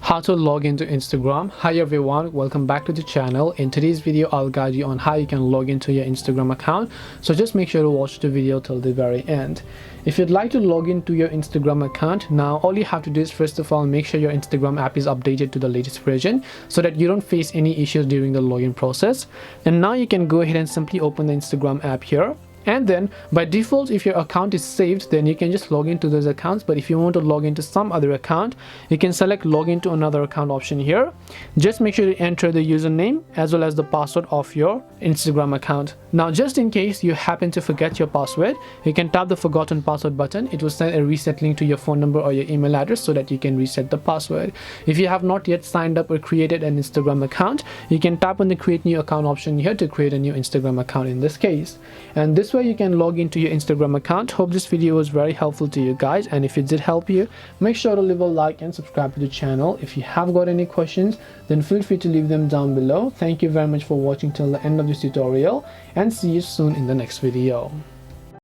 How to log into Instagram. Hi everyone, welcome back to the channel. In today's video I'll guide you on how you can log into your Instagram account, so just make sure to watch the video till the very end. If you'd like to log into your Instagram account, now all you have to do is first of all make sure your Instagram app is updated to the latest version so that you don't face any issues during the login process. And now you can go ahead and simply open the Instagram app here. And then by default, if your account is saved, then you can just log into those accounts. But if you want to log into some other account, you can select log into another account option here. Just make sure to enter the username as well as the password of your Instagram account. Now just in case you happen to forget your password, you can tap the forgotten password button. It will send a reset link to your phone number or your email address so that you can reset the password. If you have not yet signed up or created an Instagram account, you can tap on the create new account option here to create a new Instagram account in this case. And this way you can log into your Instagram account. Hope this video was very helpful to you guys, and if it did help you, make sure to leave a like and subscribe to the channel. If you have got any questions, then feel free to leave them down below. Thank you very much for watching till the end of this tutorial, and see you soon in the next video.